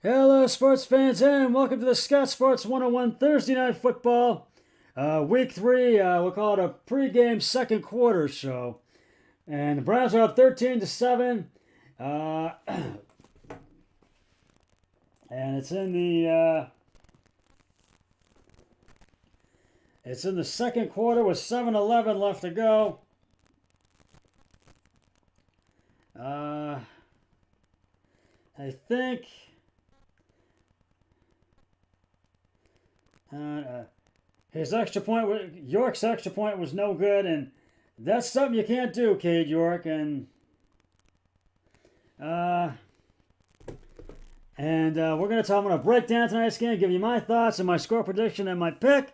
Hello, sports fans, and welcome to the Scott Sports 101 Thursday Night Football. Week 3, we'll call it a pregame second quarter show. And the Browns are up 13-7. And it's in the second quarter with 7:11 left to go. I think his extra point, York's extra point was no good, and that's something you can't do, Cade York. Uh, we're gonna talk. I'm gonna break down tonight's game, give you my thoughts and my score prediction and my pick,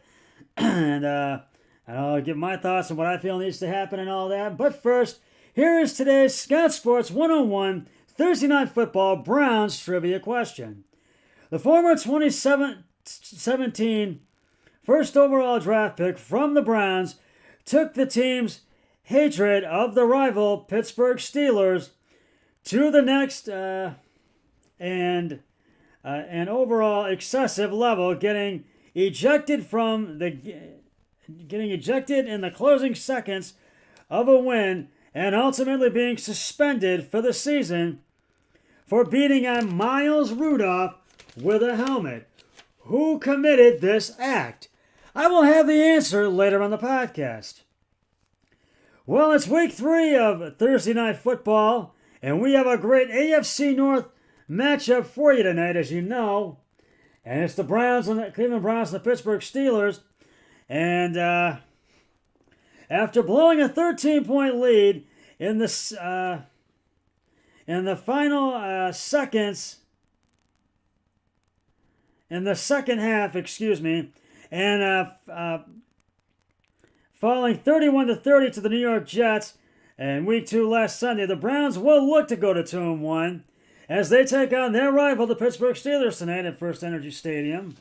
and I'll give my thoughts on what I feel needs to happen and all that. But first, here is today's Scott Sports 101 Thursday Night Football Browns trivia question. The former 2017 first overall draft pick from the Browns took the team's hatred of the rival Pittsburgh Steelers to the next and an overall excessive level, getting ejected in the closing seconds of a win and ultimately being suspended for the season for beating on Miles Rudolph with a helmet. Who committed this act? I will have the answer later on the podcast. Well, it's week 3 of Thursday Night Football, and we have a great AFC North matchup for you tonight, as you know. And it's the Cleveland Browns and the Pittsburgh Steelers. And after blowing a 13-point lead in the final seconds, in the second half, and falling 31-30 to the New York Jets in Week 2 last Sunday, the Browns will look to go to 2-1 as they take on their rival, the Pittsburgh Steelers, tonight at First Energy Stadium.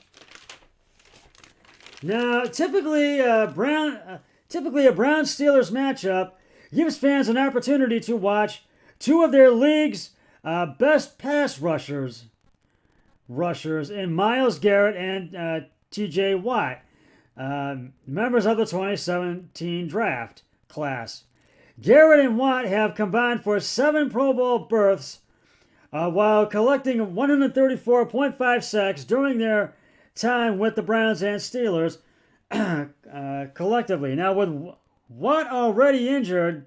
Now, typically a Browns-Steelers matchup gives fans an opportunity to watch two of their league's best pass rushers in Myles Garrett and T.J. Watt, members of the 2017 draft class. Garrett and Watt have combined for 7 Pro Bowl berths while collecting 134.5 sacks during their time with the Browns and Steelers collectively. Now, with Watt already injured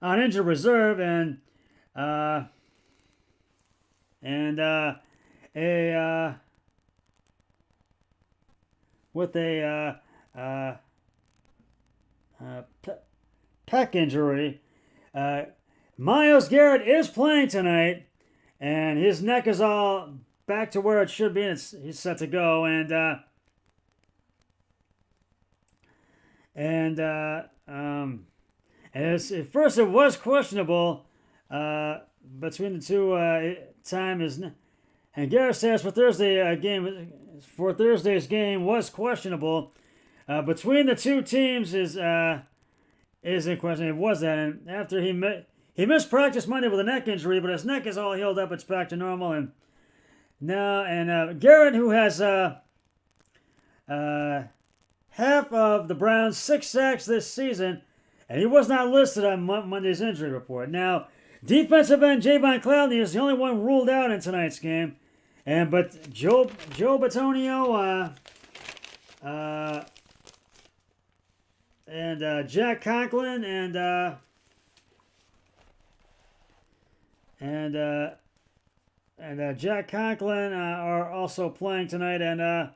on injured reserve with a pec injury, Myles Garrett is playing tonight, and his neck is all back to where it should be, and he's set to go. And at first it was questionable between the two and Garrett says for Thursday's game was questionable between the two teams is in question. It was that, and after he missed practice Monday with a neck injury, but his neck is all healed up. It's back to normal, and now Garrett, who has half of the Browns' 6 sacks this season, and he was not listed on Monday's injury report. Now, defensive end Javon Clowney is the only one ruled out in tonight's game, but Joe Bitonio and Jack Conklin and Jack Conklin are also playing tonight, and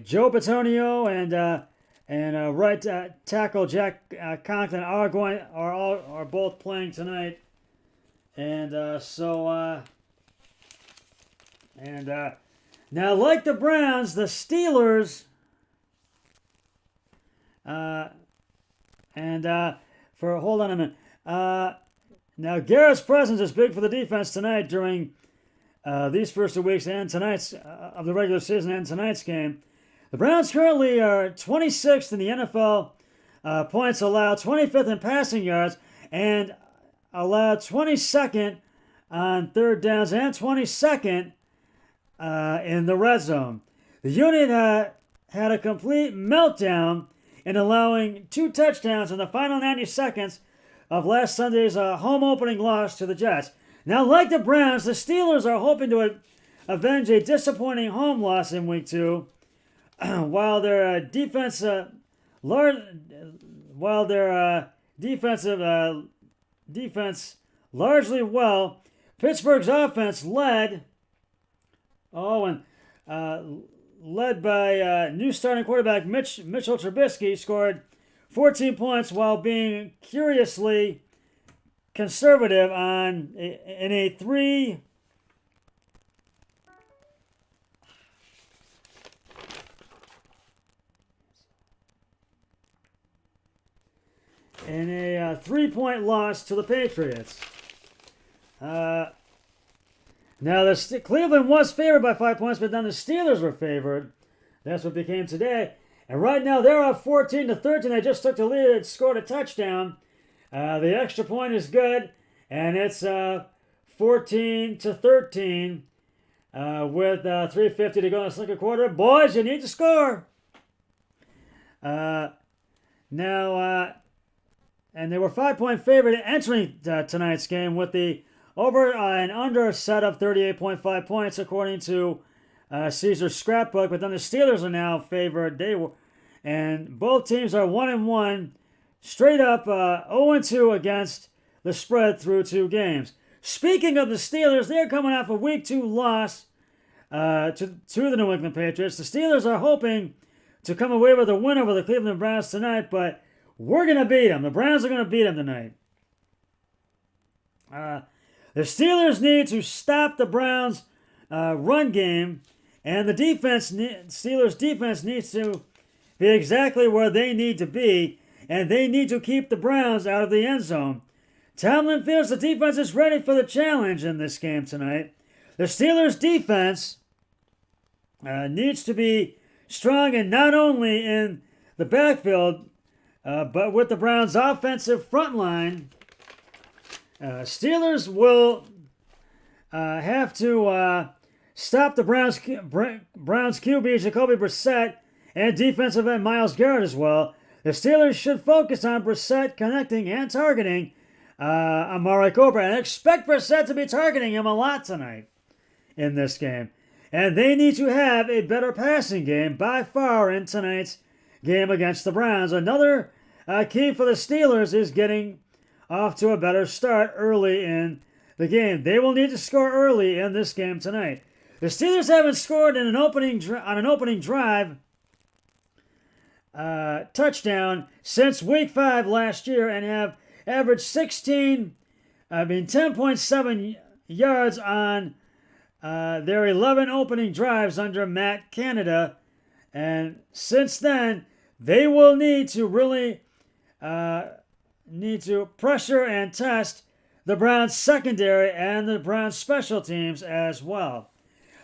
Joe Bitonio and right tackle Jack Conklin are both playing tonight, and now, like the Browns, the Steelers hold on a minute. Now Garrett's presence is big for the defense tonight during these first 2 weeks and tonight's of the regular season and tonight's game. The Browns currently are 26th in the NFL points allowed, 25th in passing yards, and allowed 22nd on third downs and 22nd in the red zone. The unit had a complete meltdown in allowing 2 touchdowns in the final 90 seconds of last Sunday's home opening loss to the Jets. Now, like the Browns, the Steelers are hoping to avenge a disappointing home loss in Week 2, while their defensive defense largely well. Pittsburgh's offense led by new starting quarterback Mitchell Trubisky, scored 14 points while being curiously conservative in a 3 3-point loss to the Patriots. Now, Cleveland was favored by 5 points, but then the Steelers were favored. That's what became today. And right now, they're up 14-13. They just took the lead and scored a touchdown. The extra point is good, and it's 14-13 with 3:50 to go in the second quarter. Boys, you need to score. And they were 5-point favorite entering tonight's game with the over and under set of 38.5 points, according to Caesar's scrapbook. But then the Steelers are now favored. And both teams are 1-1, straight up 0-2 against the spread through 2 games. Speaking of the Steelers, they're coming off a Week 2 loss to the New England Patriots. The Steelers are hoping to come away with a win over the Cleveland Browns tonight, but we're going to beat them. The Browns are going to beat them tonight. The Steelers need to stop the Browns' run game, and the Steelers' defense needs to be exactly where they need to be, and they need to keep the Browns out of the end zone. Tomlin feels the defense is ready for the challenge in this game tonight. The Steelers' defense needs to be strong, and not only in the backfield, but with the Browns' offensive front line. Steelers will have to stop the Browns QB, Jacoby Brissett, and defensive end Myles Garrett as well. The Steelers should focus on Brissett connecting and targeting Amari Cooper, and expect Brissett to be targeting him a lot tonight in this game. And they need to have a better passing game by far in tonight's game against the Browns. Another key for the Steelers is getting off to a better start early in the game. They will need to score early in this game tonight. The Steelers haven't scored on an opening drive touchdown since Week 5 last year, and have averaged 10.7 yards on their 11 opening drives under Matt Canada. And since then, they will need to really pressure and test the Browns secondary and the Browns special teams as well.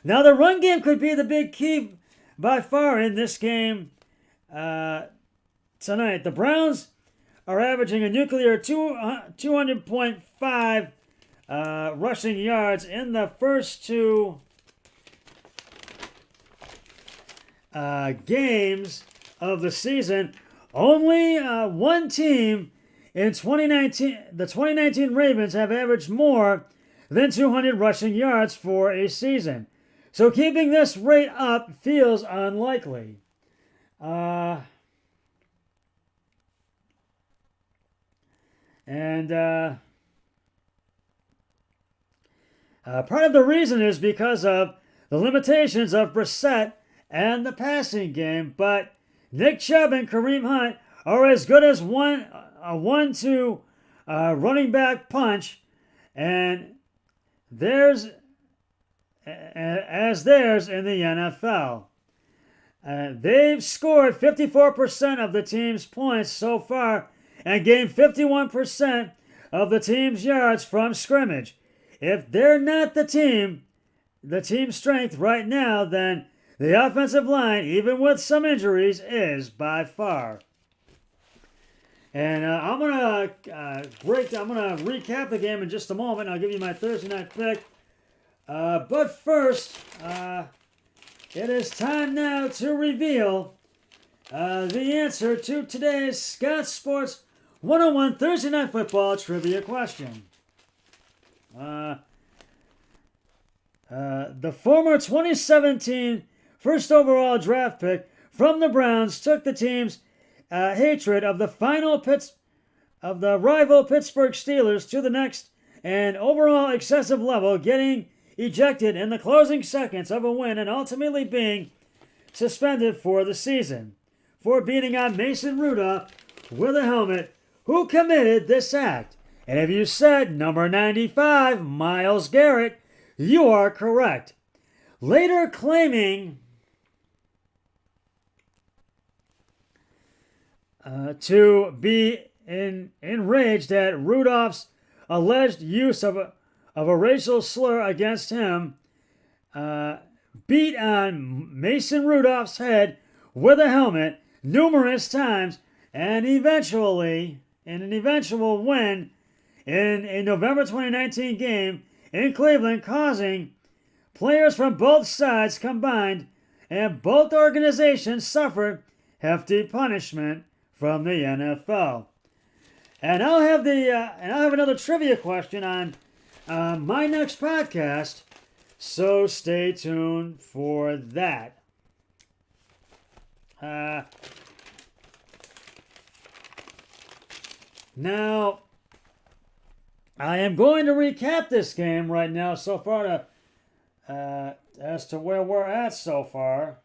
Now, the run game could be the big key by far in this game tonight. The Browns are averaging a nuclear 200.5 rushing yards in the first 2 games of the season. Only one team in 2019, the 2019 Ravens, have averaged more than 200 rushing yards for a season. So keeping this rate up feels unlikely. Part of the reason is because of the limitations of Brissett and the passing game, but Nick Chubb and Kareem Hunt are as good as a 1-2 running back punch, and theirs in the NFL. They've scored 54% of the team's points so far and gained 51% of the team's yards from scrimmage. If they're not the team strength right now, then the offensive line, even with some injuries, is by far. And I'm gonna recap the game in just a moment. I'll give you my Thursday night pick. But first, it is time now to reveal the answer to today's Scott Sports 101 Thursday Night Football trivia question. The former 2017 first overall draft pick from the Browns took the team's hatred of the rival Pittsburgh Steelers to the next and overall excessive level, getting ejected in the closing seconds of a win and ultimately being suspended for the season for beating on Mason Rudolph with a helmet. Who committed this act? And if you said number 95, Myles Garrett, you are correct. Later claiming to be enraged at Rudolph's alleged use of a racial slur against him, beat on Mason Rudolph's head with a helmet numerous times, and eventually, in an eventual win in a November 2019 game in Cleveland, causing players from both sides combined and both organizations suffered hefty punishment from the NFL. And I'll have another trivia question on my next podcast, so stay tuned for that. Now, I am going to recap this game right now so far as to where we're at so far.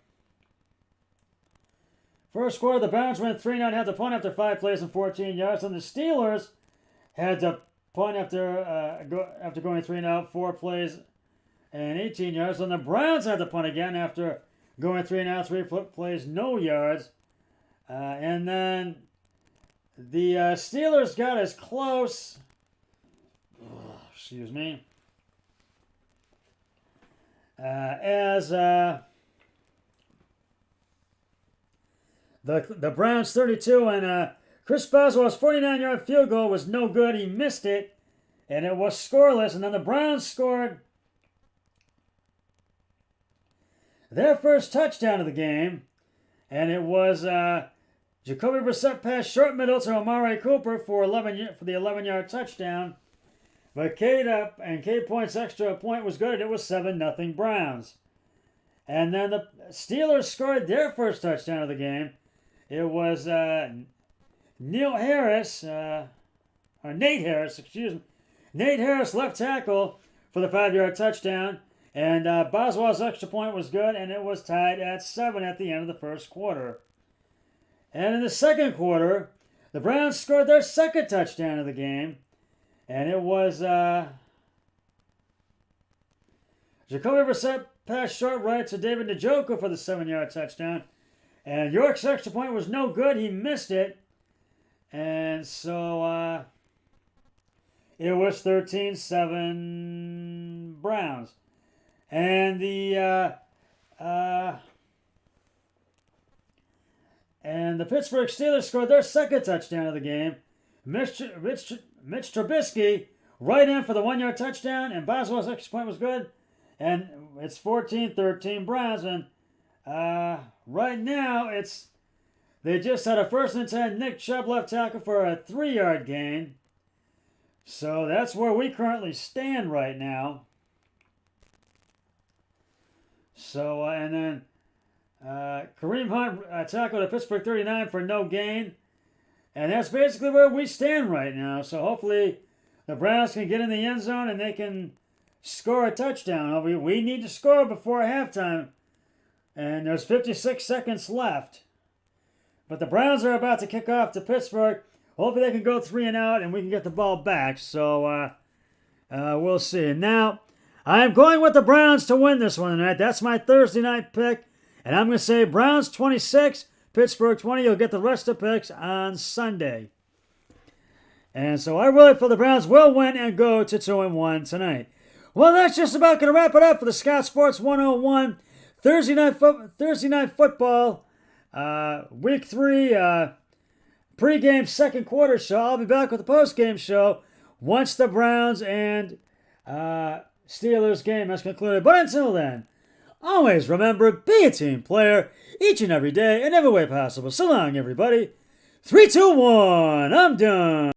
First quarter, the Browns went 3-0, had to punt after 5 plays and 14 yards, and the Steelers had to punt after going 3-0, 4 plays and 18 yards, and the Browns had to punt again after going 3-0, 3 plays, no yards, and then the Steelers got as close. Excuse me. As the Browns 32, and Chris Boswell's 49-yard field goal was no good. He missed it, and it was scoreless. And then the Browns scored their first touchdown of the game, and it was Jacoby Brissett pass short middle to Amari Cooper for the 11-yard touchdown. But Cade Point's extra point was good. It was 7-0 Browns. And then the Steelers scored their first touchdown of the game. It was Nate Harris, Nate Harris, left tackle for the 5-yard touchdown. And Boswell's extra point was good, and it was tied at 7 at the end of the first quarter. And in the second quarter, the Browns scored their second touchdown of the game. And it was Jacoby Brissett passed short right to David Njoku for the 7-yard touchdown. And York's extra point was no good. He missed it. And so it was 13-7 Browns. And the Pittsburgh Steelers scored their second touchdown of the game. Mitch Trubisky right in for the 1-yard touchdown, and Boswell's extra point was good. And it's 14-13 Browns. And right now, they just had a 1st and 10. Nick Chubb left tackle for a 3-yard gain. So that's where we currently stand right now. So, and then Kareem Hunt tackled a Pittsburgh 39 for no gain. And that's basically where we stand right now. So hopefully the Browns can get in the end zone and they can score a touchdown. We need to score before halftime. And there's 56 seconds left. But the Browns are about to kick off to Pittsburgh. Hopefully they can go 3-and-out and we can get the ball back. So we'll see. Now, I'm going with the Browns to win this one tonight. That's my Thursday night pick. And I'm going to say Browns 26, Pittsburgh 20. You'll get the rest of the picks on Sunday. And so I really feel the Browns will win and go to 2-1 tonight. Well, that's just about going to wrap it up for the Scott Sports 101 Thursday night football. Week 3 pregame second quarter show. I'll be back with the postgame show once the Browns and Steelers game has concluded. But until then, always remember, be a team player each and every day in every way possible. So long, everybody. 3, 2, 1. I'm done.